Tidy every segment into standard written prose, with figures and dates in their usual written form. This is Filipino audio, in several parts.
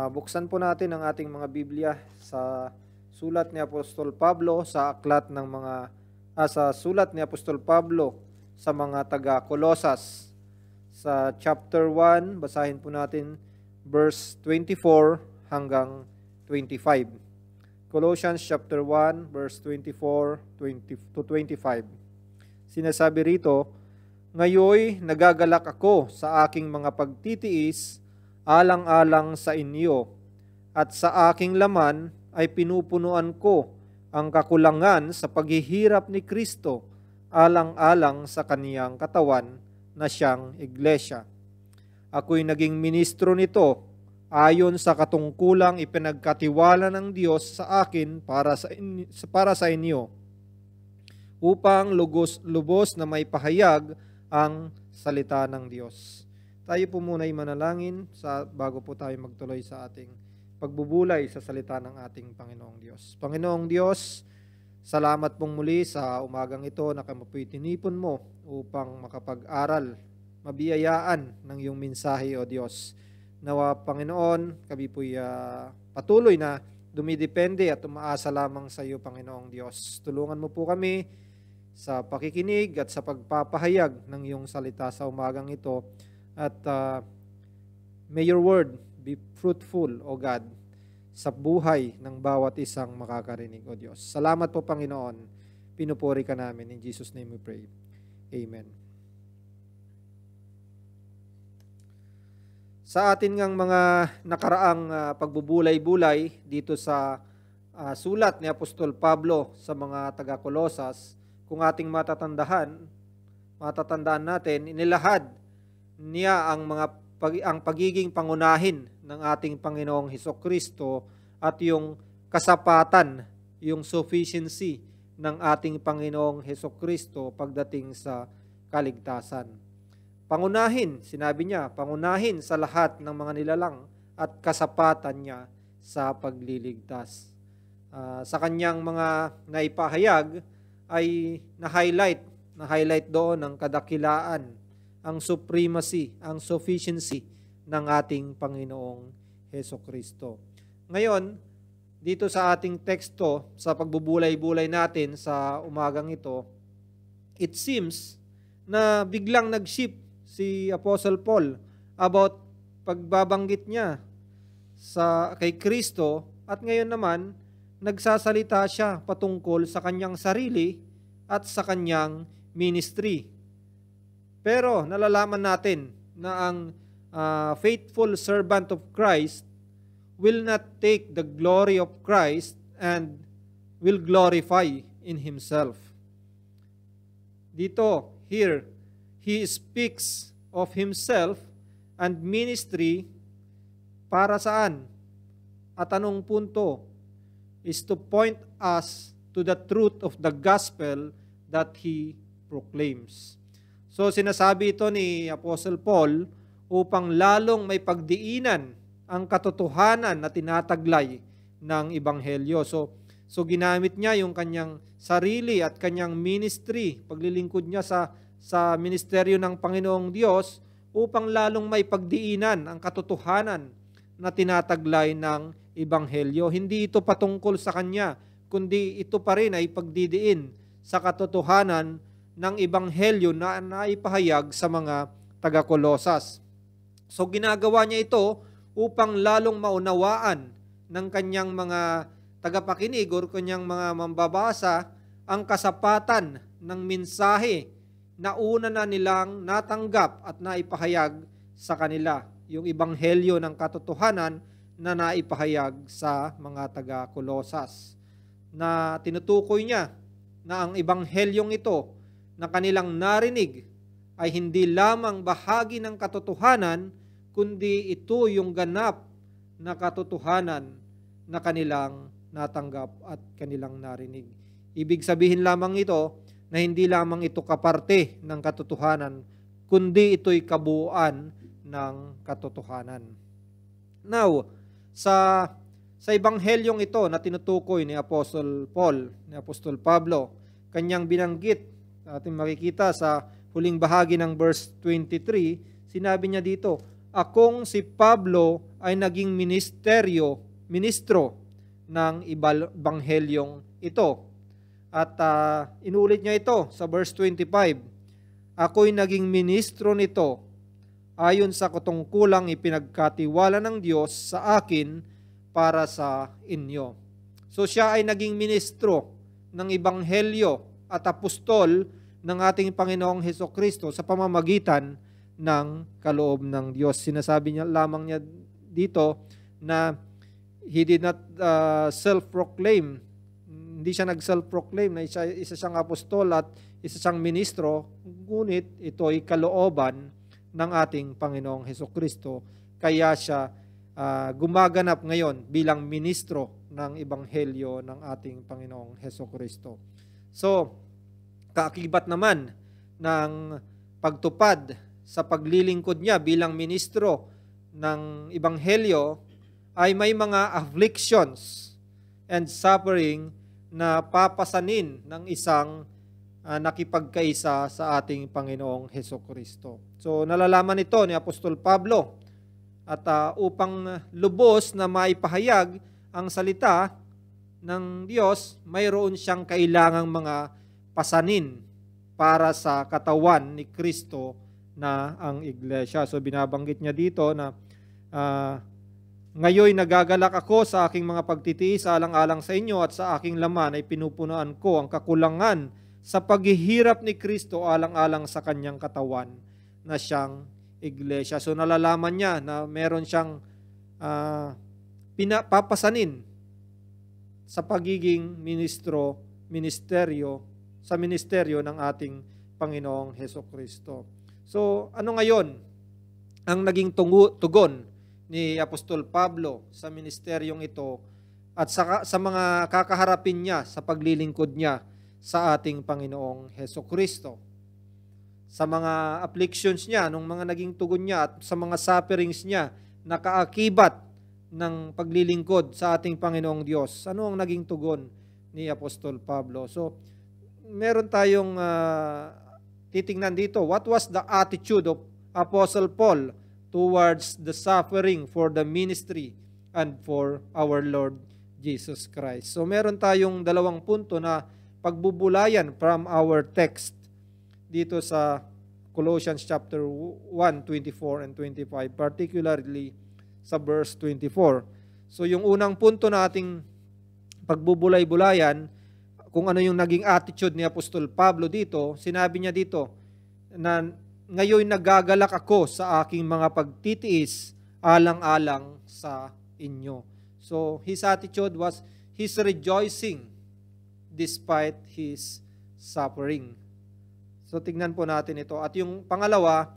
Buksan po natin ang ating mga Biblia sa sulat ni Apostol Pablo sa aklat ng sa sulat ni Apostol Pablo sa mga taga-Kolosas. Sa chapter 1, basahin po natin verse 24 hanggang 25. Colossians chapter 1, verse 24 to 25. Sinasabi rito, "Ngayoy nagagalak ako sa aking mga pagtitiis alang-alang sa inyo, at sa aking laman ay pinupunuan ko ang kakulangan sa paghihirap ni Kristo alang-alang sa kaniyang katawan na siyang iglesia. Ako'y naging ministro nito ayon sa katungkulang ipinagkatiwala ng Diyos sa akin para sa inyo, upang lubos na may pahayag ang salita ng Diyos." Tayo po muna ay manalangin bago po tayo magtuloy sa ating pagbubulay sa salita ng ating Panginoong Diyos. Panginoong Diyos, salamat pong muli sa umagang ito na kami po'y tinipon mo upang makapag-aral, mabiyayaan ng iyong mensahe, O Diyos. Nawa, Panginoon, kami po'y patuloy na dumidepende at umaasa lamang sa iyo, Panginoong Diyos. Tulungan mo po kami sa pakikinig at sa pagpapahayag ng iyong salita sa umagang ito. At may your word be fruitful, O God, sa buhay ng bawat isang makakarinig, O Diyos. Salamat po, Panginoon. Pinupuri ka namin. In Jesus' name we pray. Amen. Sa atin ngang mga nakaraang pagbubulay-bulay dito sa sulat ni Apostol Pablo sa mga taga-Kolosas, kung ating matatandaan natin, inilahad niya ang pagiging pangunahin ng ating Panginoong Hesukristo at yung kasapatan, yung sufficiency ng ating Panginoong Hesukristo pagdating sa kaligtasan. Pangunahin, sinabi niya, pangunahin sa lahat ng mga nilalang at kasapatan niya sa pagliligtas. Sa kanyang mga naipahayag ay na-highlight doon ang kadakilaan, ang supremacy, ang sufficiency ng ating Panginoong Hesukristo. Ngayon, dito sa ating teksto, sa pagbubulay-bulay natin sa umagang ito, it seems na biglang nag-shift si Apostle Paul about pagbabanggit niya kay Kristo, at ngayon naman, nagsasalita siya patungkol sa kanyang sarili at sa kanyang ministry. Pero nalalaman natin na ang faithful servant of Christ will not take the glory of Christ and will glorify in himself. Here, he speaks of himself and ministry para saan? At anong punto? Is to point us to the truth of the gospel that he proclaims. So sinasabi ito ni Apostle Paul upang lalong may pagdiinan ang katotohanan na tinataglay ng Ebanghelyo. So ginamit niya yung kanyang sarili at kanyang ministry, paglilingkod niya sa ministeryo ng Panginoong Diyos upang lalong may pagdiinan ang katotohanan na tinataglay ng Ebanghelyo. Hindi ito patungkol sa kanya, kundi ito pa rin ay pagdidiin sa katotohanan ng Ebanghelyo na naipahayag sa mga taga-Kolosas. So ginagawa niya ito upang lalong maunawaan ng kanyang mga tagapakinig o kanyang mga mambabasa ang kasapatan ng mensahe na una na nilang natanggap at naipahayag sa kanila, yung Ebanghelyo ng katotohanan na naipahayag sa mga taga-Kolosas. Na tinutukoy niya na ang Ebanghelyong ito na kanilang narinig ay hindi lamang bahagi ng katotohanan, kundi ito yung ganap na katotohanan na kanilang natanggap at kanilang narinig. Ibig sabihin lamang ito na hindi lamang ito kaparte ng katotohanan, kundi ito'y kabuuan ng katotohanan. Now, sa Ebanghelyong ito na tinutukoy ni Apostle Paul, ni Apostol Pablo, kanyang binanggit, ating makikita sa huling bahagi ng verse 23, sinabi niya dito, akong si Pablo ay naging ministro ng Ebanghelyong ito. At inulit niya ito sa verse 25. Ako'y naging ministro nito ayon sa katungkulang ipinagkatiwala ng Diyos sa akin para sa inyo. So siya ay naging ministro ng Ebanghelyo at apostol ng ating Panginoong Hesukristo sa pamamagitan ng kaloob ng Diyos. Sinasabi niya lamang niya dito na he did not self-proclaim. Hindi siya nag-self-proclaim na isa siyang apostol at isa siyang ministro, ngunit ito ay kalooban ng ating Panginoong Hesukristo. Kaya siya gumaganap ngayon bilang ministro ng Ebanghelyo ng ating Panginoong Hesukristo. So, kaakibat naman ng pagtupad sa paglilingkod niya bilang ministro ng Ebanghelyo ay may mga afflictions and suffering na papasanin ng isang nakipagkaisa sa ating Panginoong Hesukristo. So nalalaman ito ni Apostol Pablo at upang lubos na maipahayag ang salita ng Diyos, mayroon siyang kailangang mga pasanin para sa katawan ni Kristo na ang iglesia. So binabanggit niya dito na ngayoy nagagalak ako sa aking mga pagtitiis alang-alang sa inyo at sa aking laman ay pinupunuan ko ang kakulangan sa paghihirap ni Kristo alang-alang sa kanyang katawan na siyang iglesia. So nalalaman niya na meron siyang papasanin sa pagiging ministeryo ng ating Panginoong Hesukristo. So ano ngayon ang naging tugon ni Apostol Pablo sa ministeryong ito at sa mga kakaharapin niya sa paglilingkod niya sa ating Panginoong Hesukristo? Sa mga afflictions niya, nung mga naging tugon niya at sa mga sufferings niya na kaakibat ng paglilingkod sa ating Panginoong Diyos, ano ang naging tugon ni Apostol Pablo? So, meron tayong titingnan dito. What was the attitude of Apostle Paul towards the suffering for the ministry and for our Lord Jesus Christ? So meron tayong dalawang punto na pagbubulayan from our text dito sa Colossians chapter 1, 24 and 25, particularly sa verse 24. So yung unang punto na ating pagbubulay-bulayan, kung ano yung naging attitude ni Apostol Pablo dito, sinabi niya dito na ngayon nagagalak ako sa aking mga pagtitiis alang-alang sa inyo. So his attitude was he's rejoicing despite his suffering. So tignan po natin ito. At yung pangalawa,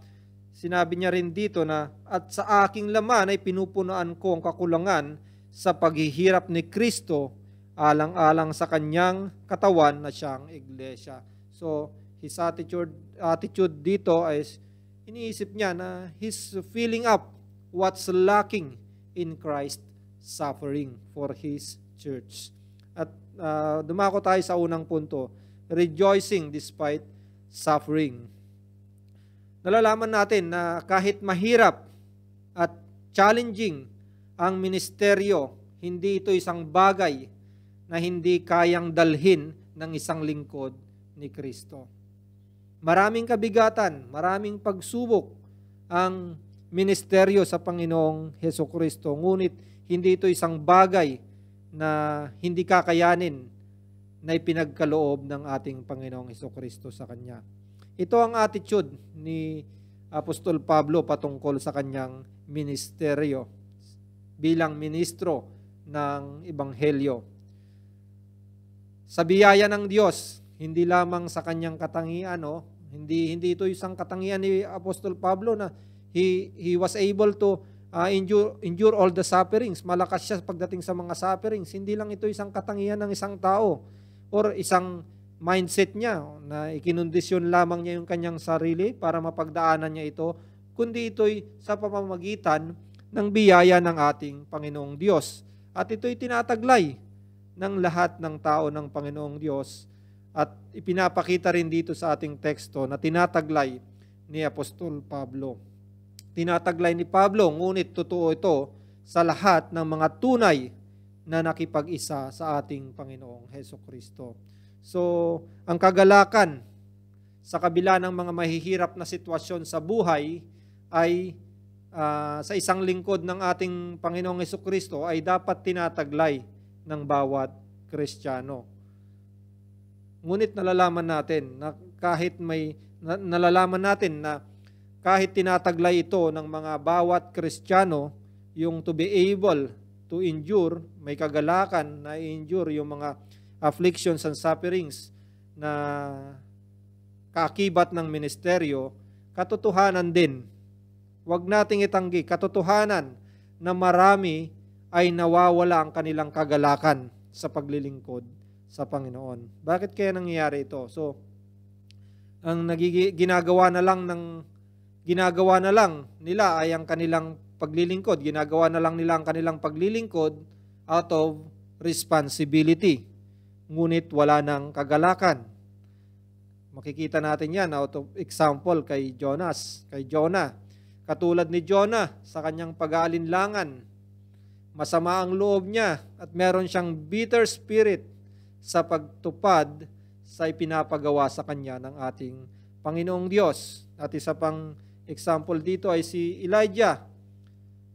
sinabi niya rin dito na at sa aking laman ay pinupunuan ko ang kakulangan sa paghihirap ni Kristo alang-alang sa kanyang katawan na siyang iglesia. So his attitude dito ay iniisip niya na he's filling up what's lacking in Christ's suffering for His church. At dumako tayo sa unang punto, rejoicing despite suffering. Nalalaman natin na kahit mahirap at challenging ang ministeryo, hindi ito isang bagay na hindi kayang dalhin ng isang lingkod ni Kristo. Maraming kabigatan, maraming pagsubok ang ministeryo sa Panginoong Hesukristo. Ngunit hindi ito isang bagay na hindi kakayanin na ipinagkaloob ng ating Panginoong Hesukristo sa Kanya. Ito ang attitude ni Apostol Pablo patungkol sa kanyang ministeryo bilang ministro ng Ebanghelyo. Sa biyaya ng Diyos, hindi lamang sa kanyang katangian, hindi ito isang katangian ni Apostol Pablo na he was able to endure all the sufferings. Malakas siya pagdating sa mga sufferings. Hindi lang ito isang katangian ng isang tao or isang mindset niya na ikinondisyon lamang niya yung kanyang sarili para mapagdaanan niya ito, kundi ito'y sa pamamagitan ng biyaya ng ating Panginoong Diyos. At ito'y tinataglay ng lahat ng tao ng Panginoong Diyos at ipinapakita rin dito sa ating teksto na tinataglay ni Apostol Pablo. tinataglay ni Pablo, ngunit totoo ito sa lahat ng mga tunay na nakipag-isa sa ating Panginoong Hesukristo. So, ang kagalakan sa kabila ng mga mahihirap na sitwasyon sa buhay ay sa isang lingkod ng ating Panginoong Hesukristo ay dapat tinataglay ng bawat Kristiyano. Ngunit nalalaman natin na kahit tinataglay ito ng mga bawat Kristiyano, yung to be able to endure, may kagalakan na i-endure yung mga afflictions and sufferings na kaakibat ng ministeryo, katotohanan din, huwag nating itanggi, katotohanan na marami ay nawawala ang kanilang kagalakan sa paglilingkod sa Panginoon. Bakit kaya nangyayari ito? So, ang ginagawa na lang nila ay ang kanilang paglilingkod. Ginagawa na lang nila ang kanilang paglilingkod out of responsibility. Ngunit wala ng kagalakan. Makikita natin yan out of example kay Jonah. Katulad ni Jonah sa kanyang pag-aalinlangan, masama ang loob niya at meron siyang bitter spirit sa pagtupad sa ipinapagawa sa kanya ng ating Panginoong Diyos. At isa pang example dito ay si Elijah.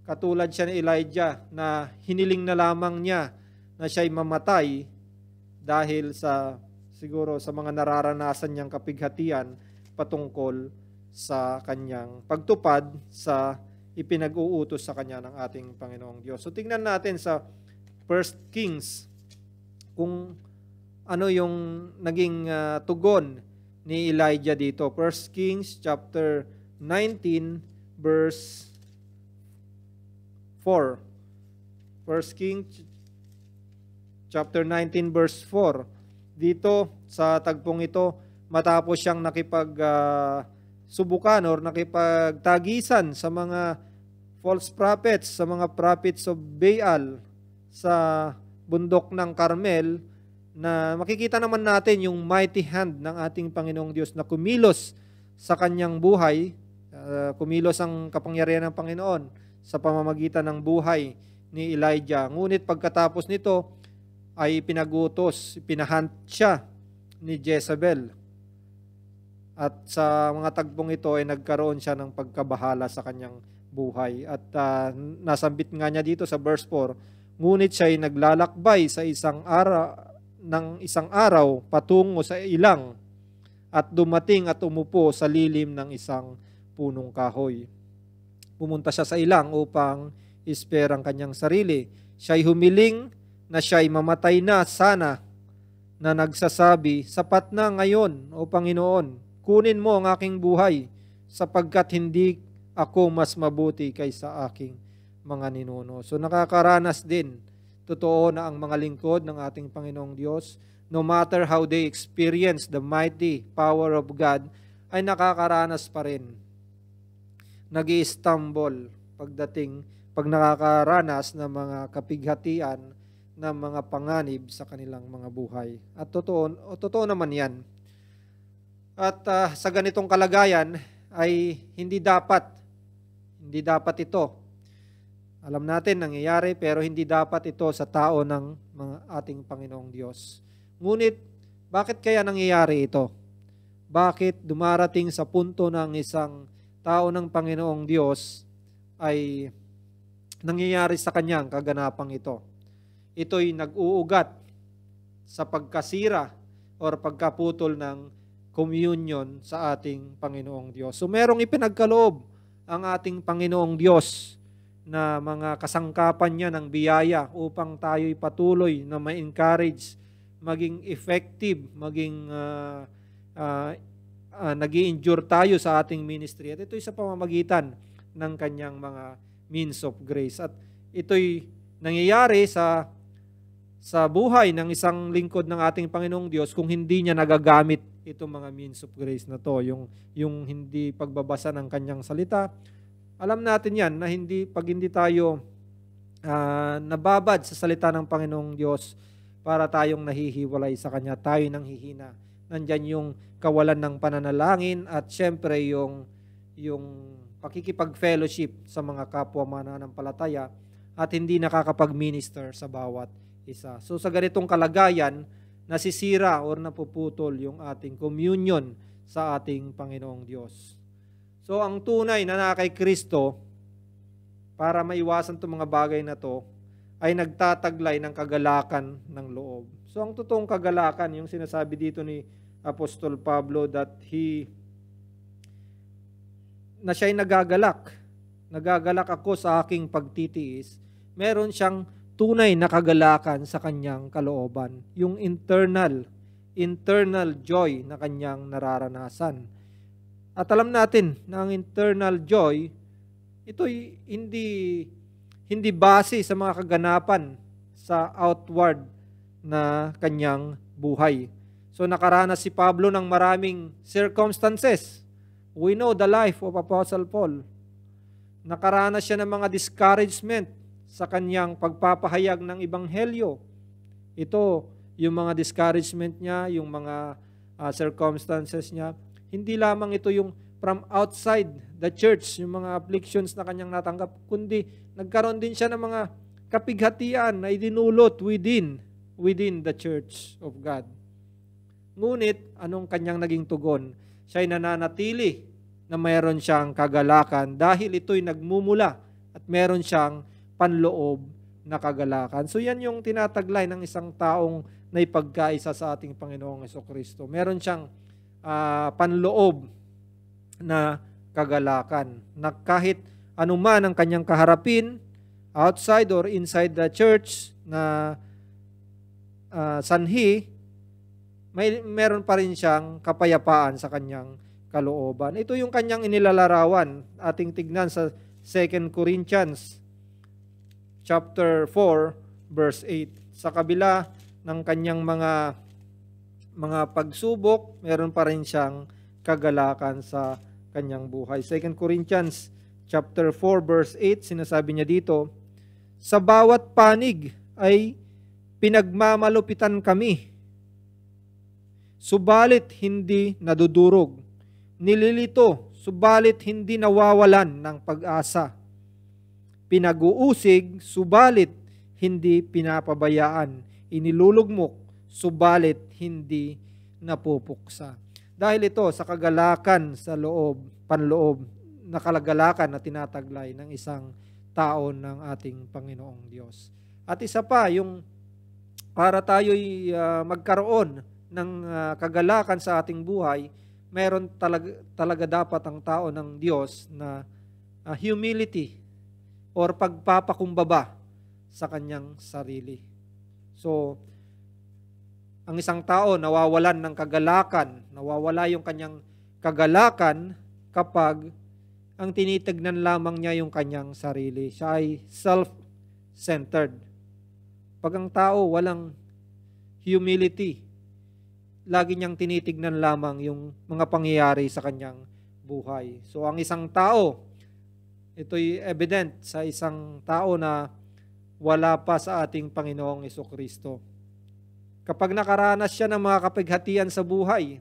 Katulad siya ni Elijah na hiniling na lamang niya na siya'y mamatay dahil siguro sa mga nararanasan niyang kapighatian patungkol sa kanyang pagtupad sa ipinag-uutos sa kanya ng ating Panginoong Diyos. So tingnan natin sa 1 Kings kung ano yung naging tugon ni Elijah dito. 1 Kings chapter 19 verse 4. 1 Kings chapter 19 verse 4. Dito sa tagpong ito, matapos siyang nakipagsubukan or nakipagtagisan sa mga false prophets, sa mga prophets of Baal sa bundok ng Carmel, na makikita naman natin yung mighty hand ng ating Panginoong Diyos na kumilos sa kanyang buhay, kumilos ang kapangyarihan ng Panginoon sa pamamagitan ng buhay ni Elijah. Ngunit pagkatapos nito ay pinahunt siya ni Jezebel. At sa mga tagpong ito ay nagkaroon siya ng pagkabahala sa kanyang buhay. At nasambit nga niya dito sa verse 4, ngunit siya ay naglalakbay sa isang araw patungo sa ilang at dumating at umupo sa lilim ng isang punong kahoy. Pumunta siya sa ilang upang isper ang kanyang sarili. Siya'y humiling na siya'y mamatay na sana, na nagsasabi, sapat na ngayon, O Panginoon, kunin mo ang aking buhay, sapagkat hindi ako mas mabuti kaysa aking mga ninuno. So nakakaranas din, totoo na ang mga lingkod ng ating Panginoong Diyos, no matter how they experience the mighty power of God, ay nakakaranas pa rin. Nag-i-stumble pag nakakaranas ng mga kapighatian ng mga panganib sa kanilang mga buhay. At totoo naman yan. At sa ganitong kalagayan ay hindi dapat ito. Alam natin nangyayari, pero hindi dapat ito sa tao ng mga ating Panginoong Diyos. Ngunit, bakit kaya nangyayari ito? Bakit dumarating sa punto ng isang tao ng Panginoong Diyos ay nangyayari sa kanyang kaganapang ito? Ito'y nag-uugat sa pagkasira or pagkaputol ng communion sa ating Panginoong Diyos. So merong ipinagkaloob ang ating Panginoong Diyos na mga kasangkapan niya ng biyaya upang tayo'y patuloy na ma-encourage, maging effective, maging nag-i-endure tayo sa ating ministry. At ito'y sa pamamagitan ng kanyang mga means of grace. At ito'y nangyayari sa buhay ng isang lingkod ng ating Panginoong Diyos kung hindi niya nagagamit itong mga means of grace na to, yung hindi pagbabasa ng kanyang salita. Alam natin yan na pag hindi tayo nababad sa salita ng Panginoong Diyos, para tayong nahihiwalay sa Kanya, tayo nang hihina. Nandyan yung kawalan ng pananalangin at syempre yung pakikipag-fellowship sa mga kapwa mananampalataya at hindi nakakapag-minister sa bawat isa. So sa ganitong kalagayan, nasisira or napuputol yung ating communion sa ating Panginoong Diyos. So ang tunay na nakay Kristo, para maiwasan itong mga bagay na to, ay nagtataglay ng kagalakan ng loob. So ang totoong kagalakan, yung sinasabi dito ni Apostol Pablo that na siya'y nagagalak. Nagagalak ako sa aking pagtitiis. Meron siyang tunay na kagalakan sa kanyang kalooban. Yung internal joy na kanyang nararanasan. At alam natin na ang internal joy, ito'y hindi base sa mga kaganapan sa outward na kanyang buhay. So nakaranas si Pablo ng maraming circumstances. We know the life of Apostle Paul. Nakaranas siya ng mga discouragement sa kanyang pagpapahayag ng ebanghelyo. Ito, yung mga discouragement niya, yung mga circumstances niya, hindi lamang ito yung from outside the church, yung mga afflictions na kanyang natanggap, kundi nagkaroon din siya ng mga kapighatian na idinulot within the church of God. Ngunit, anong kanyang naging tugon? Siya'y nananatili na mayroon siyang kagalakan dahil ito'y nagmumula at mayroon siyang panloob na kagalakan. So yan yung tinataglay ng isang taong naipagkaisa sa ating Panginoong Jesucristo. Meron siyang panloob na kagalakan na kahit anuman ang kanyang kaharapin, outside or inside the church na sanhi, meron pa rin siyang kapayapaan sa kanyang kalooban. Ito yung kanyang inilalarawan. Ating tignan sa 2 Corinthians chapter 4 verse 8. Sa kabila ng kanyang mga pagsubok, meron pa rin siyang kagalakan sa kanyang buhay. 2 Corinthians chapter 4 verse 8, sinasabi niya dito, sa bawat panig ay pinagmamalupitan kami, subalit hindi nadudurog, nililito, subalit hindi nawawalan ng pag-asa, pinag-uusig, subalit hindi pinapabayaan, inilulugmok, subalit hindi napupuksa. Dahil ito sa kagalakan sa loob, panloob, na kalagalakan na tinataglay ng isang tao ng ating Panginoong Diyos. At isa pa, yung para tayo'y magkaroon ng kagalakan sa ating buhay, meron talaga dapat ang tao ng Diyos na humility or pagpapakumbaba sa kanyang sarili. So, ang isang tao nawawalan ng kagalakan, nawawala yung kanyang kagalakan kapag ang tinitignan lamang niya yung kanyang sarili. Siya ay self-centered. Pag ang tao walang humility, lagi niyang tinitignan lamang yung mga pangyayari sa kanyang buhay. So ang isang tao, ito'y evident sa isang tao na wala pa sa ating Panginoong Jesucristo. Kapag nakaranas siya ng mga kapighatian sa buhay,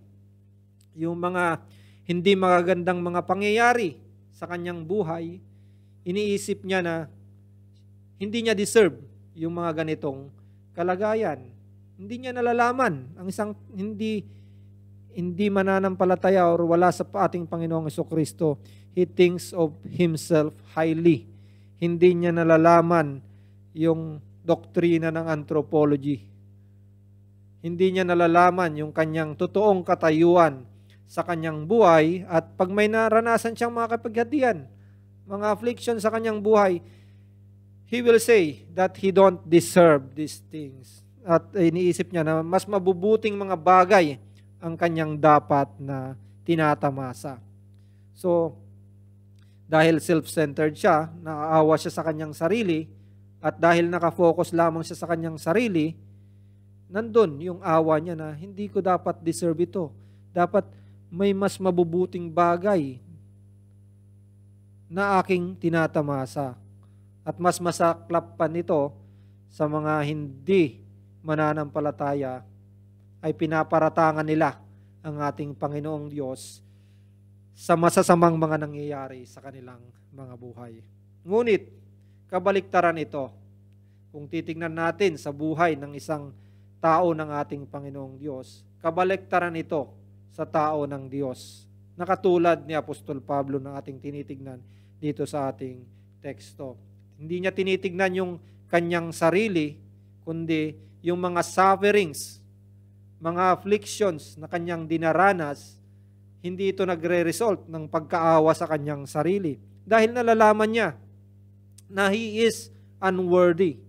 yung mga hindi magagandang mga pangyayari sa kanyang buhay, iniisip niya na hindi niya deserve yung mga ganitong kalagayan. Hindi niya nalalaman. Ang isang hindi mananampalataya or wala sa ating Panginoong Jesucristo, he thinks of himself highly. Hindi niya nalalaman yung doktrina ng anthropology. Hindi niya nalalaman yung kanyang totoong katayuan sa kanyang buhay, at pag may naranasan siyang mga kapighatian, mga affliction sa kanyang buhay, he will say that he don't deserve these things. At iniisip niya na mas mabubuting mga bagay ang kanyang dapat na tinatamasa. So, dahil self-centered siya, naaawa siya sa kanyang sarili, at dahil nakafocus lamang siya sa kanyang sarili, nandun yung awa niya na hindi ko dapat deserve ito. Dapat may mas mabubuting bagay na aking tinatamasa. At mas masaklap pa nito sa mga hindi mananampalataya ay pinaparatangan nila ang ating Panginoong Diyos sa masasamang mga nangyayari sa kanilang mga buhay. Ngunit, kabaliktaran ito. Kung titingnan natin sa buhay ng isang tao ng ating Panginoong Diyos, kabaliktaran ito sa tao ng Diyos. Nakatulad ni Apostol Pablo na ating tinitignan dito sa ating teksto. Hindi niya tinitignan yung kanyang sarili, kundi yung mga sufferings, mga afflictions na kanyang dinaranas, hindi ito nagre-result ng pagkaawa sa kanyang sarili. Dahil nalalaman niya na he is unworthy.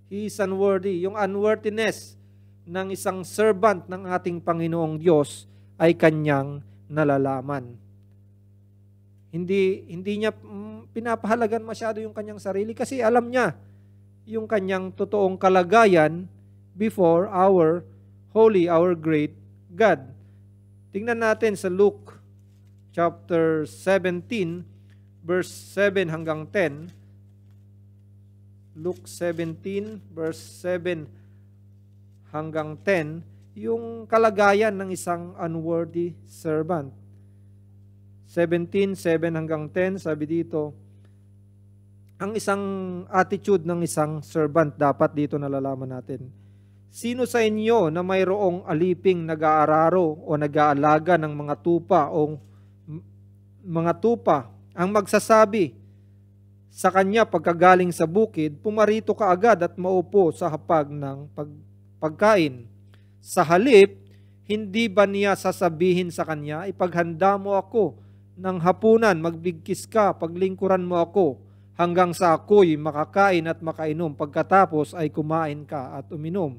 He is unworthy. Yung unworthiness ng isang servant ng ating Panginoong Diyos ay kanyang nalalaman. Hindi niya pinapahalagan masyado yung kanyang sarili kasi alam niya yung kanyang totoong kalagayan before our holy, our great God. Tingnan natin sa Luke chapter 17 verse 7 hanggang 10. Luke 17 verse 7 hanggang 10, yung kalagayan ng isang unworthy servant. 17:7 hanggang 10, sabi dito, ang isang attitude ng isang servant dapat dito nalalaman natin. Sino sa inyo na mayroong aliping nag-aararo o nag-aalaga ng mga tupa o mga tupa ang magsasabi sa kanya pagkagaling sa bukid, pumarito ka agad at maupo sa hapag ng pagkain. Sa halip, hindi ba niya sasabihin sa kanya, ipaghanda mo ako ng hapunan, magbigkis ka, paglingkuran mo ako, hanggang sa ako'y makakain at makainom, pagkatapos ay kumain ka at uminom.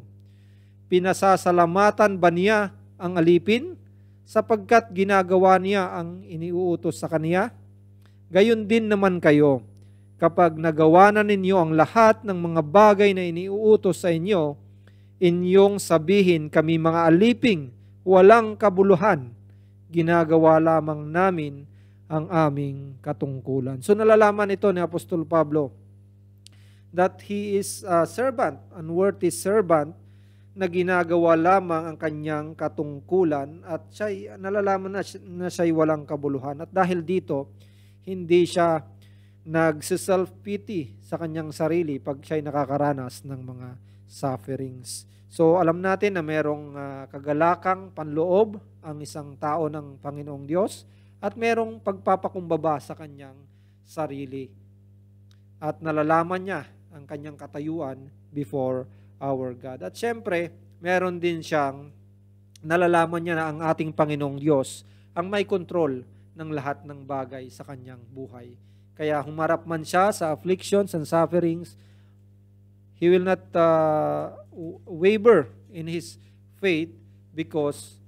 Pinasasalamatan ba niya ang alipin, sapagkat ginagawa niya ang iniuutos sa kaniya? Gayon din naman kayo, kapag nagawa na ninyo ang lahat ng mga bagay na iniuutos sa inyo, inyong sabihin, kami mga aliping, walang kabuluhan, ginagawa lamang namin ang aming katungkulan. So nalalaman ito ni Apostol Pablo that he is a servant, unworthy servant, na ginagawa lamang ang kanyang katungkulan at siya nalalaman na siya'y walang kabuluhan. At dahil dito, hindi siya nagsi-self-pity sa kanyang sarili pag siya'y nakakaranas ng mga sufferings. So alam natin na merong kagalakang panloob ang isang tao ng Panginoong Diyos at merong pagpapakumbaba sa kanyang sarili. At nalalaman niya ang kanyang katayuan before our God. At syempre, meron din siyang nalalaman niya na ang ating Panginoong Diyos ang may control ng lahat ng bagay sa kanyang buhay. Kaya humarap man siya sa afflictions and sufferings, he will not waver in his faith because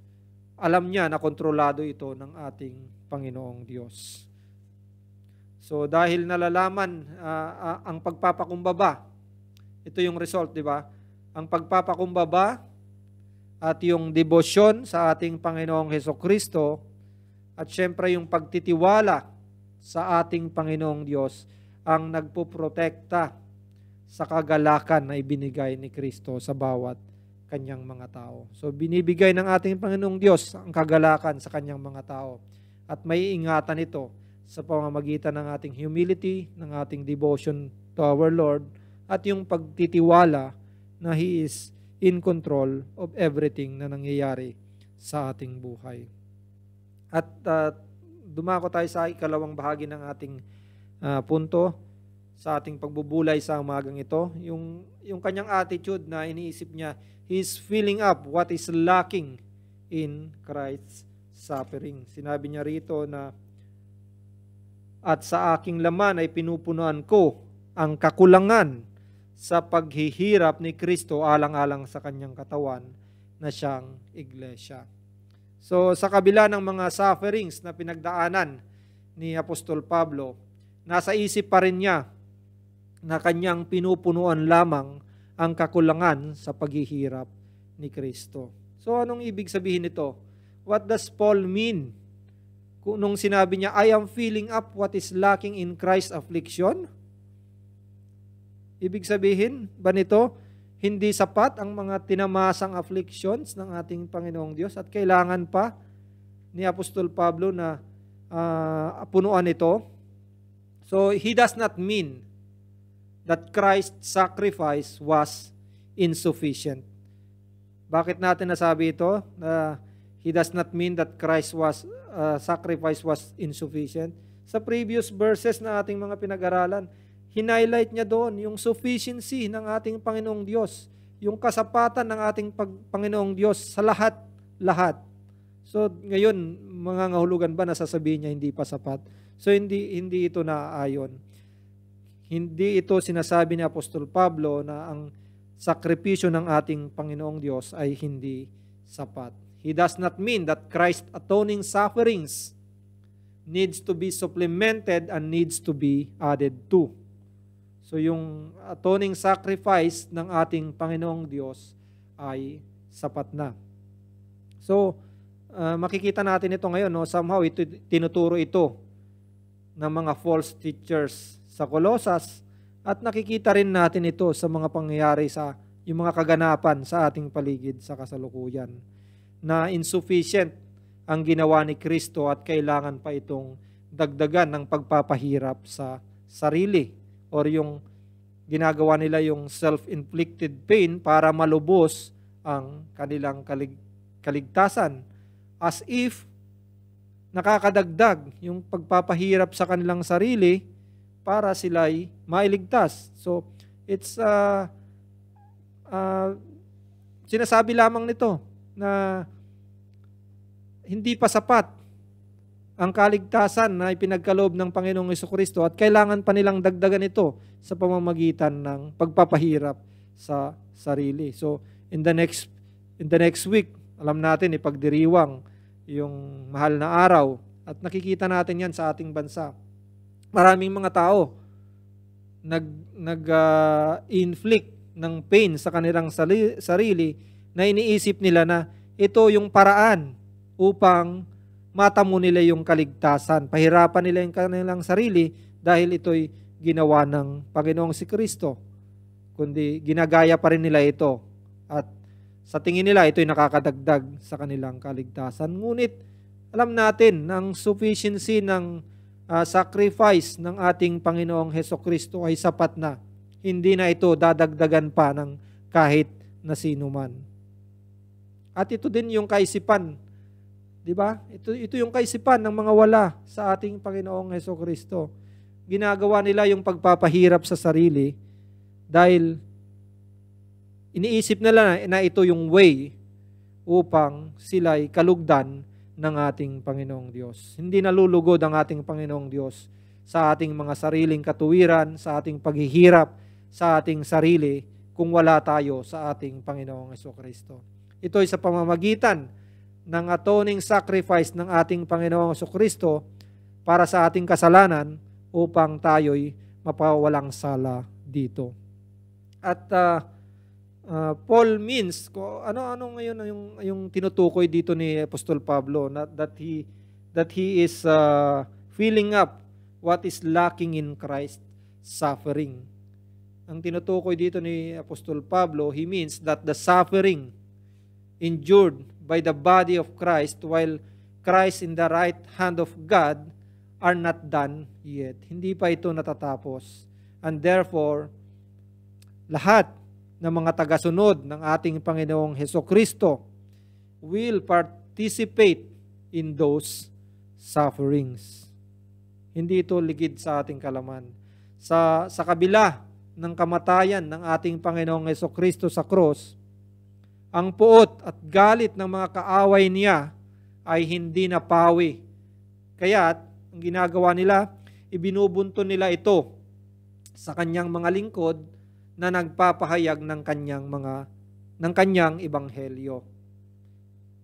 alam niya na kontrolado ito ng ating Panginoong Diyos. So dahil nalalaman ang pagpapakumbaba, ito yung result, di ba? Ang pagpapakumbaba at yung debosyon sa ating Panginoong Hesukristo at syempre yung pagtitiwala sa ating Panginoong Diyos ang nagpoprotekta sa kagalakan na ibinigay ni Kristo sa bawat kanyang mga tao. So binibigay ng ating Panginoong Diyos ang kagalakan sa kanyang mga tao at may ingatan ito sa pamamagitan ng ating humility, ng ating devotion to our Lord at yung pagtitiwala na He is in control of everything na nangyayari sa ating buhay. At dumako tayo sa ikalawang bahagi ng ating punto sa ating pagbubulay sa umagang ito. Yung kanyang attitude na iniisip niya, he is filling up what is lacking in Christ's suffering. Sinabi niya rito na, at sa aking laman ay pinupunuan ko ang kakulangan sa paghihirap ni Kristo alang-alang sa kanyang katawan na siyang iglesia. So sa kabila ng mga sufferings na pinagdaanan ni Apostol Pablo, nasa isip pa rin niya na kanyang pinupunuan lamang ang kakulangan sa paghihirap ni Kristo. So anong ibig sabihin nito? What does Paul mean nung sinabi niya, I am filling up what is lacking in Christ's affliction? Ibig sabihin ba nito, hindi sapat ang mga tinamasang afflictions ng ating Panginoong Diyos at kailangan pa ni Apostol Pablo na punuan ito. So, he does not mean that Christ's sacrifice was insufficient. Bakit natin nasabi ito? He does not mean that Christ's sacrifice was insufficient. Sa previous verses na ating mga pinag-aralan, hinighlight niya doon yung sufficiency ng ating Panginoong Diyos, yung kasapatan ng ating Panginoong Diyos sa lahat. So ngayon, mga ngahulugan ba nasasabihin niya hindi pa sapat? So hindi ito naaayon. Hindi ito sinasabi ni Apostol Pablo na ang sakripisyo ng ating Panginoong Diyos ay hindi sapat. He does not mean that Christ's atoning sufferings needs to be supplemented and needs to be added to. So yung atoning sacrifice ng ating Panginoong Diyos ay sapat na. So makikita natin ito ngayon, no? Somehow tinuturo ito ng mga false teachers sa Colosas at nakikita rin natin ito sa mga pangyayari sa yung mga kaganapan sa ating paligid sa kasalukuyan na insufficient ang ginawa ni Kristo at kailangan pa itong dagdagan ng pagpapahirap sa sarili or yung ginagawa nila yung self-inflicted pain para malubos ang kanilang kaligtasan as if nakakadagdag yung pagpapahirap sa kanilang sarili para sila'y mailigtas. So it's sinasabi lamang nito na hindi pa sapat ang kaligtasan na ipinagkaloob ng Panginoong Jesucristo at kailangan pa nilang dagdagan ito sa pamamagitan ng pagpapahirap sa sarili. So in the next week, alam natin ipagdiriwang yung mahal na araw at nakikita natin yan sa ating bansa. Maraming mga tao nag-inflict ng pain sa kanilang sarili na iniisip nila na ito yung paraan upang matamo nila yung kaligtasan. Pahirapan nila yung kanilang sarili dahil ito'y ginawa ng Panginoong si Kristo. Kundi ginagaya pa rin nila ito. At sa tingin nila, ito'y nakakadagdag sa kanilang kaligtasan. Ngunit, alam natin na ang sufficiency ng sacrifice ng ating Panginoong Hesukristo ay sapat na. Hindi na ito dadagdagan pa ng kahit na sino man. At ito din yung kaisipan. Diba? Ito yung kaisipan ng mga wala sa ating Panginoong Hesukristo. Ginagawa nila yung pagpapahirap sa sarili dahil iniisip nila na ito yung way upang sila'y kalugdan ng ating Panginoong Diyos. Hindi nalulugod ang ating Panginoong Diyos sa ating mga sariling katuwiran, sa ating paghihirap, sa ating sarili kung wala tayo sa ating Panginoong Hesukristo. Ito ay sa pamamagitan ng atoning sacrifice ng ating Panginoong Hesukristo para sa ating kasalanan upang tayo'y mapawalang sala dito. At Paul means, ano ngayon yung tinutukoy dito ni Apostol Pablo, that he is filling up what is lacking in Christ's suffering. Ang tinutukoy dito ni Apostol Pablo, he means that the suffering endured by the body of Christ while Christ in the right hand of God are not done yet. Hindi pa ito natatapos. And therefore, lahat ng mga tagasunod ng ating Panginoong Hesukristo will participate in those sufferings. Hindi ito ligid sa ating kalaman. Sa kabila ng kamatayan ng ating Panginoong Hesukristo sa cross, ang puot at galit ng mga kaaway niya ay hindi napawi. Kaya ang ginagawa nila, ibinubunto nila ito sa kanyang mga lingkod na nagpapahayag ng kanyang ebanghelyo.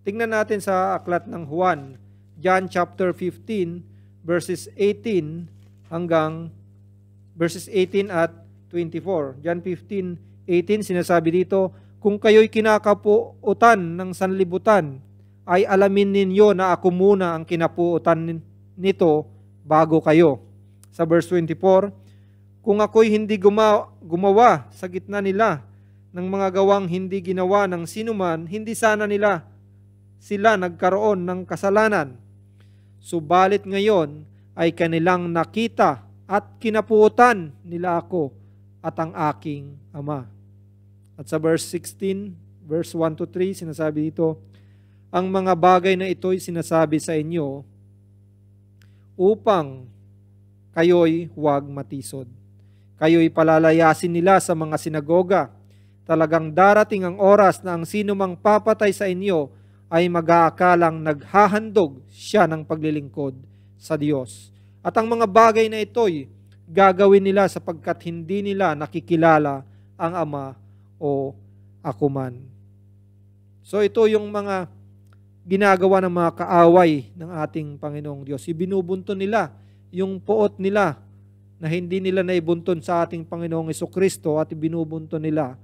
Tingnan natin sa aklat ng Juan, John chapter 15 verses 18 hanggang verses 18 at 24. John 15:18 sinasabi dito, kung kayo'y kinakapuutan ng sanlibutan, ay alamin ninyo na ako muna ang kinapuutan nito bago kayo. Sa verse 24, kung ako'y hindi gumawa sa gitna nila ng mga gawang hindi ginawa ng sinuman, hindi sana sila nagkaroon ng kasalanan. Subalit ngayon ay kanilang nakita at kinapuutan nila ako at ang aking Ama. At sa verse 16, verse 1 to 3, sinasabi dito, ang mga bagay na ito'y sinasabi sa inyo upang kayo'y huwag matisod. Kayo'y palalayasin nila sa mga sinagoga. Talagang darating ang oras na ang sino mang papatay sa inyo ay mag-aakalang naghahandog siya ng paglilingkod sa Diyos. At ang mga bagay na ito'y gagawin nila sapagkat hindi nila nakikilala ang Ama o ako man. So ito yung mga ginagawa ng mga kaaway ng ating Panginoong Diyos. Ibinubunton nila yung puot nila na hindi nila naibunton sa ating Panginoong Jesucristo at ibinubunton nila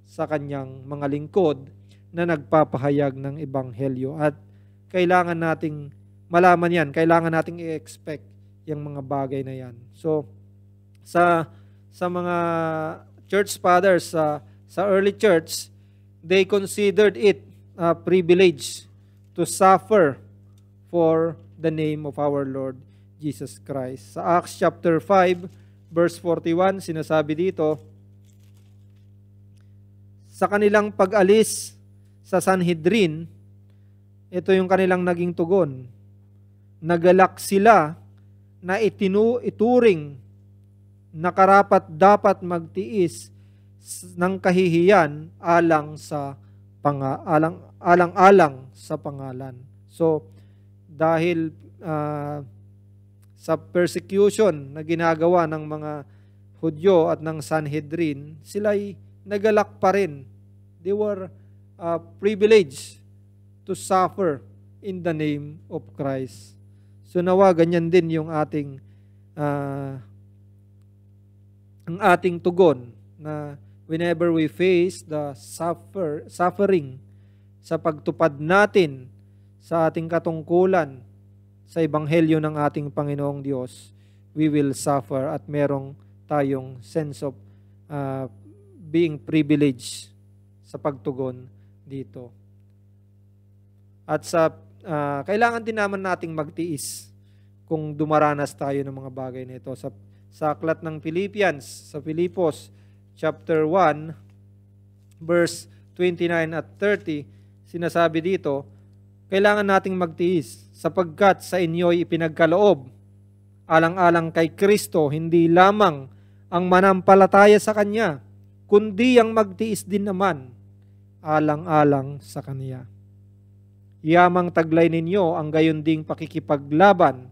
sa kanyang mga lingkod na nagpapahayag ng Ebanghelyo. At kailangan nating malaman yan, kailangan nating i-expect yung mga bagay na yan. So, sa mga church fathers, sa early church, they considered it a privilege to suffer for the name of our Lord Jesus Christ. Sa Acts chapter 5, verse 41, sinasabi dito, sa kanilang pag-alis sa Sanhedrin, ito yung kanilang naging tugon. Nagalak sila na ituring na karapat dapat magtiis ng kahihiyan alang-alang sa pangalan. So, dahil sa persecution na ginagawa ng mga Hudyo at ng Sanhedrin, sila'y nagalak pa rin. They were privileged to suffer in the name of Christ. So nawa ganyan din yung ating ang ating tugon na whenever we face the suffering sa pagtupad natin sa ating katungkulan sa ebanghelyo ng ating Panginoong Diyos, we will suffer at merong tayong sense of being privileged sa pagtugon dito. At kailangan din naman nating magtiis kung dumaranas tayo ng mga bagay na ito. Sa aklat ng Philippians, sa Filipos chapter 1, verse 29 at 30, sinasabi dito, kailangan nating magtiis sapagkat sa inyo'y ipinagkaloob alang-alang kay Kristo, hindi lamang ang manampalataya sa Kanya, kundi ang magtiis din naman alang-alang sa Kanya. Yamang taglay ninyo ang gayon ding pakikipaglaban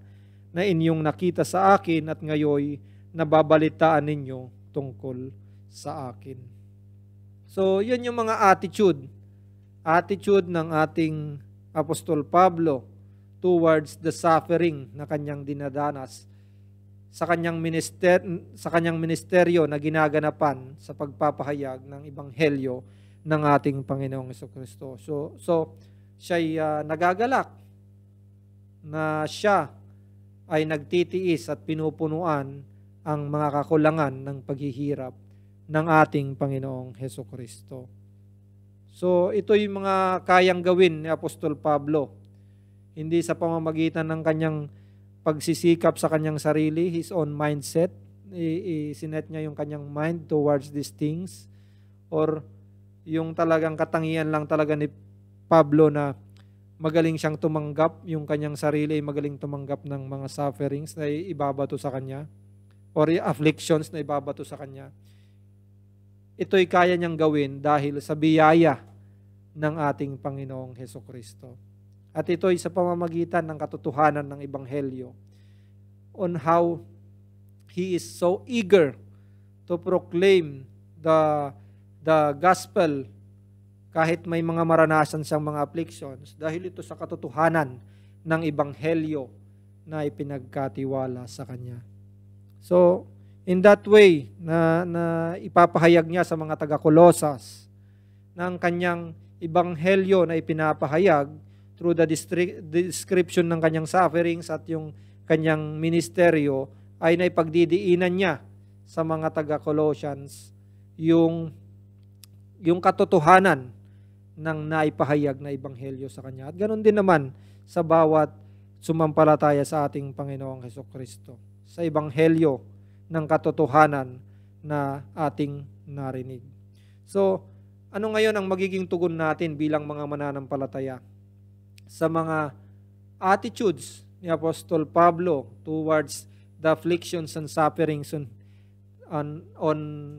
na inyong nakita sa akin at ngayoy nababalitaan ninyo tungkol sa akin. So, yun yung mga attitude ng ating Apostol Pablo towards the suffering na kanyang dinadanas sa kanyang ministeryo na ginaganapan sa pagpapahayag ng ebanghelyo ng ating Panginoong Jesucristo. So siya'y nagagalak na siya ay nagtitiis at pinupunuan ang mga kakulangan ng paghihirap ng ating Panginoong Jesucristo. So ito yung mga kayang gawin ni Apostol Pablo. Hindi sa pamamagitan ng kanyang pagsisikap sa kanyang sarili, his own mindset, isinet niya yung kanyang mind towards these things, or yung talagang katangian lang talaga ni Pablo na magaling siyang tumanggap, yung kanyang sarili ay magaling tumanggap ng mga sufferings na ibabato sa kanya, or afflictions na ibabato sa kanya. Ito'y kaya niyang gawin dahil sa biyaya ng ating Panginoong Jesucristo. At ito'y sa pamamagitan ng katotohanan ng Ebanghelyo on how He is so eager to proclaim the gospel kahit may mga maranasan siyang mga afflictions dahil ito sa katotohanan ng Ebanghelyo na ipinagkatiwala sa Kanya. So, in that way, na ipapahayag niya sa mga taga-Colosas ng kanyang Ebanghelyo na ipinapahayag through the description ng kanyang sufferings at yung kanyang ministeryo ay naipagdidiinan niya sa mga taga-Colossians yung katotohanan ng naipahayag na ebanghelyo sa kanya. At ganoon din naman sa bawat sumampalataya sa ating Panginoong Hesukristo, sa ebanghelyo ng katotohanan na ating narinig. So, ano ngayon ang magiging tugon natin bilang mga mananampalataya sa mga attitudes ni Apostol Pablo towards the afflictions and sufferings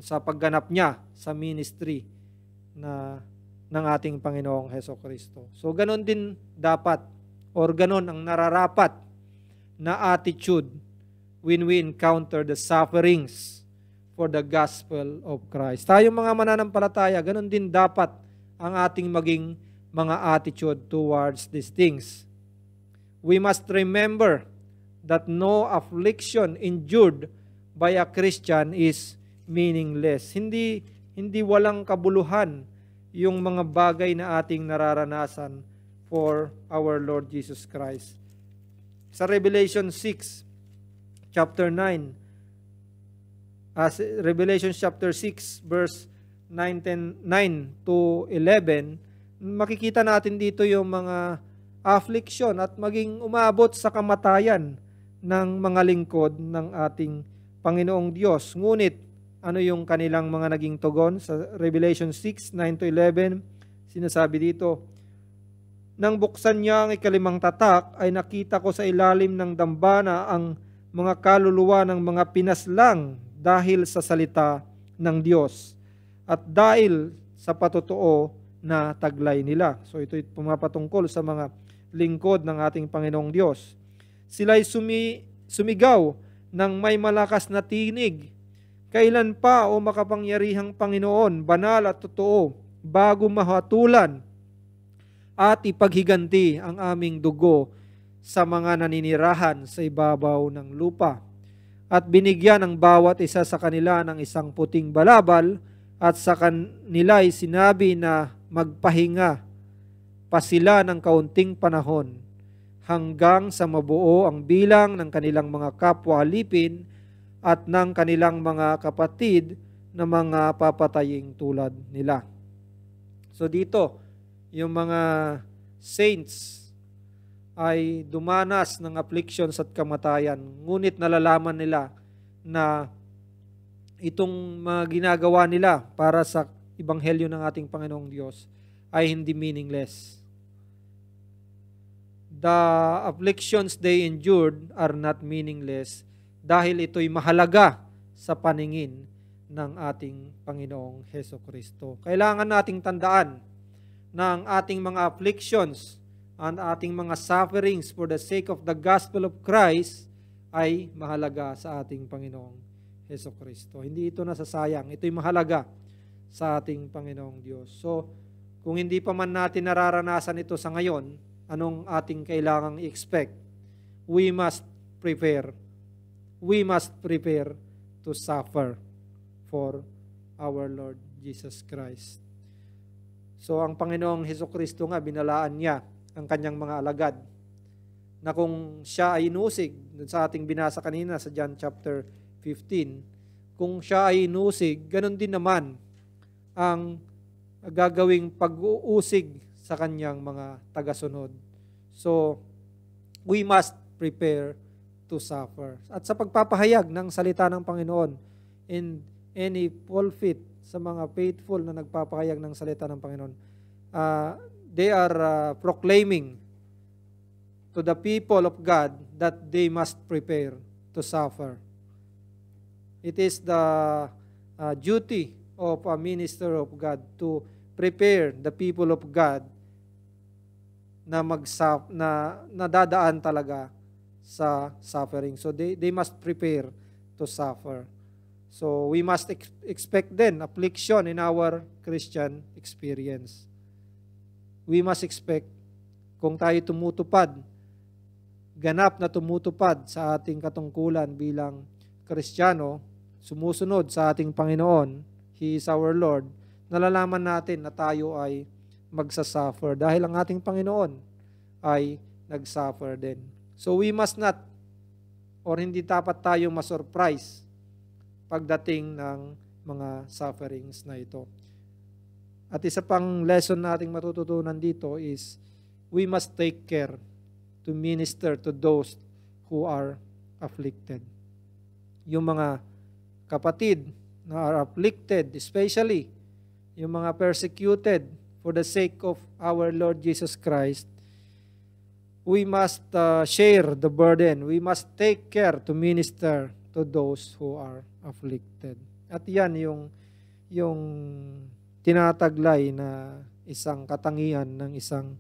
sa pagganap niya sa ministry ng ating Panginoong Hesukristo? So, ganon din dapat, or ganon ang nararapat na attitude when we encounter the sufferings for the gospel of Christ. Tayong mga mananampalataya, ganon din dapat ang ating maging mga attitude towards these things. We must remember that no affliction endured by a Christian is meaningless. Hindi walang kabuluhan yung mga bagay na ating nararanasan for our Lord Jesus Christ. Sa Revelation 6, chapter 9, Revelation chapter 6, verse 9 to 11, makikita natin dito yung mga affliction at maging umabot sa kamatayan ng mga lingkod ng ating Panginoong Diyos. Ngunit, ano yung kanilang mga naging tugon? Sa Revelation 6, 9 to 11, sinasabi dito, nang buksan niya ang ikalimang tatak, ay nakita ko sa ilalim ng dambana ang mga kaluluwa ng mga pinaslang dahil sa salita ng Diyos at dahil sa patotoo na taglay nila. So ito'y pumapatungkol sa mga lingkod ng ating Panginoong Diyos. Sila'y sumigaw ng may malakas na tinig, kailan pa, o makapangyarihang Panginoon, banal at totoo, bago mahatulan at ipaghiganti ang aming dugo sa mga naninirahan sa ibabaw ng lupa. At binigyan ng bawat isa sa kanila ng isang puting balabal, at sa kanila'y sinabi na magpahinga pa sila ng kaunting panahon hanggang sa mabuo ang bilang ng kanilang mga kapwa alipin at ng kanilang mga kapatid na mga papataying tulad nila. So dito, yung mga saints ay dumanas ng afflictions at kamatayan, ngunit nalalaman nila na itong mga ginagawa nila para sa ebanghelyo ng ating Panginoong Diyos ay hindi meaningless. The afflictions they endured are not meaningless dahil ito'y mahalaga sa paningin ng ating Panginoong Hesukristo. Kailangan nating tandaan na ang ating mga afflictions and ating mga sufferings for the sake of the gospel of Christ ay mahalaga sa ating Panginoong Hesukristo. Hindi ito nasasayang. Ito'y mahalaga sa ating Panginoong Diyos. So, kung hindi pa man natin nararanasan ito sa ngayon, anong ating kailangang i-expect? We must prepare. We must prepare to suffer for our Lord Jesus Christ. So, ang Panginoong Hesukristo nga, binalaan niya ang kanyang mga alagad na kung siya ay inusig, sa ating binasa kanina sa John chapter 15, kung siya ay inusig, ganun din naman ang gagawing pag-uusig sa kanyang mga tagasunod. So, we must prepare to suffer. At sa pagpapahayag ng salita ng Panginoon, in any pulpit, sa mga faithful na nagpapahayag ng salita ng Panginoon, they are proclaiming to the people of God that they must prepare to suffer. It is the duty of a minister of God to prepare the people of God na dadaan talaga sa suffering. So they must prepare to suffer. So we must expect then affliction in our Christian experience. We must expect, kung tayo tumutupad, ganap na tumutupad sa ating katungkulan bilang Kristiyano, sumusunod sa ating Panginoon, He is our Lord, nalalaman natin na tayo ay magsasuffer dahil ang ating Panginoon ay nagsuffer din. So we must not, or hindi dapat tayo masurprise pagdating ng mga sufferings na ito. At isa pang lesson nating matututunan dito is we must take care to minister to those who are afflicted. Yung mga kapatid na are afflicted, especially yung mga persecuted for the sake of our Lord Jesus Christ, we must share the burden. We must take care to minister to those who are afflicted. At yan yung tinataglay na isang katangian ng isang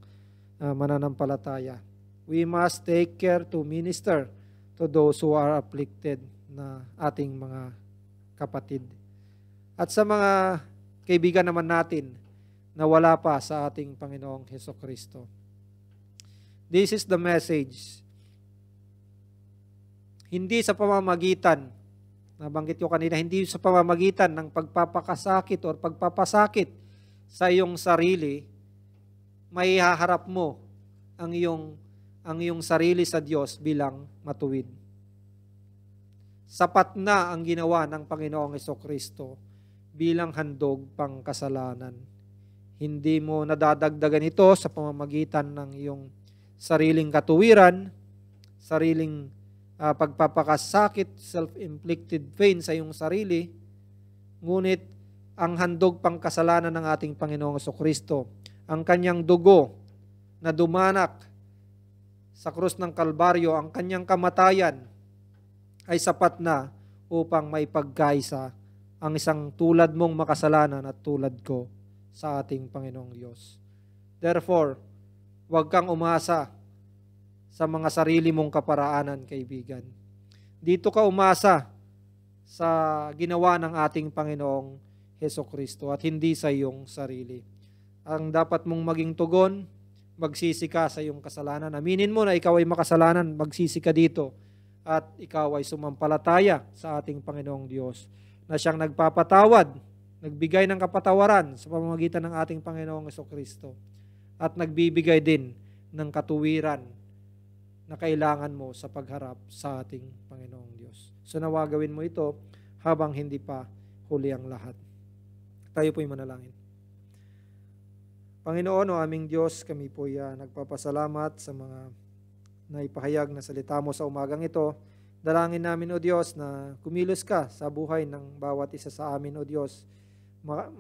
mananampalataya. We must take care to minister to those who are afflicted na ating mga kapatid. At sa mga kaibigan naman natin na wala pa sa ating Panginoong Hesukristo, this is the message. Hindi sa pamamagitan, nabanggit ko kanina, hindi sa pamamagitan ng pagpapakasakit o pagpapasakit sa iyong sarili, may haharap mo ang iyong sarili sa Diyos bilang matuwid. Sapat na ang ginawa ng Panginoong Hesukristo bilang handog pang kasalanan. Hindi mo nadadagdagan ito sa pamamagitan ng iyong sariling katuwiran, sariling pagpapakasakit, self-inflicted pain sa iyong sarili, ngunit ang handog pang kasalanan ng ating Panginoong Hesukristo, ang kanyang dugo na dumanak sa krus ng Kalbaryo, ang kanyang kamatayan ay sapat na upang maipagkaisa ang isang tulad mong makasalanan at tulad ko sa ating Panginoong Diyos. Therefore, huwag kang umasa sa mga sarili mong kaparaanan, kaibigan. Dito ka umasa sa ginawa ng ating Panginoong Hesukristo at hindi sa iyong sarili. Ang dapat mong maging tugon, magsisi ka sa iyong kasalanan. Aminin mo na ikaw ay makasalanan, magsisi ka dito. At ikaw ay sumampalataya sa ating Panginoong Diyos na siyang nagpapatawad, nagbigay ng kapatawaran sa pamamagitan ng ating Panginoong Hesukristo at nagbibigay din ng katuwiran na kailangan mo sa pagharap sa ating Panginoong Diyos. So nawa gawin mo ito habang hindi pa huli ang lahat. Tayo po'y manalangin. Panginoon, o aming Diyos, kami po'y nagpapasalamat sa mga naipahayag na salita mo sa umagang ito. Dalangin namin, O Diyos, na kumilos ka sa buhay ng bawat isa sa amin, O Diyos.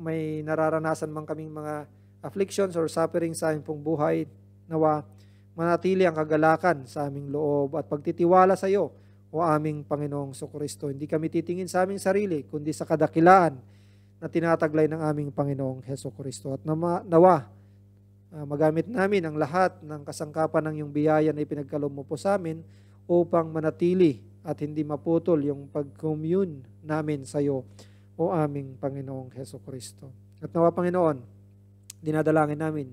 May nararanasan man kaming mga afflictions or suffering sa aming pong buhay, nawa manatili ang kagalakan sa aming loob at pagtitiwala sa iyo, O aming Panginoong Hesukristo. Hindi kami titingin sa aming sarili, kundi sa kadakilaan na tinataglay ng aming Panginoong Hesukristo. At nawa, magamit namin ang lahat ng kasangkapan ng iyong biyaya na ipinagkaloob mo po sa amin upang manatili at hindi maputol yung pag-commune namin sa iyo, O aming Panginoong Hesukristo. At nawa, Panginoon, dinadalangin namin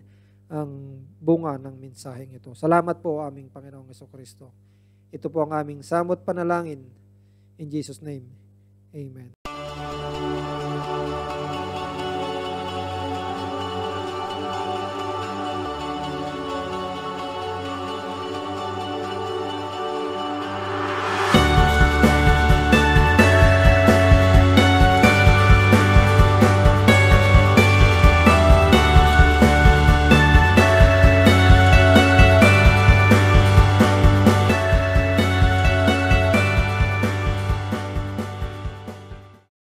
ang bunga ng mensaheng ito. Salamat po, aming Panginoong Hesukristo. Ito po ang aming samot panalangin. In Jesus' name, Amen.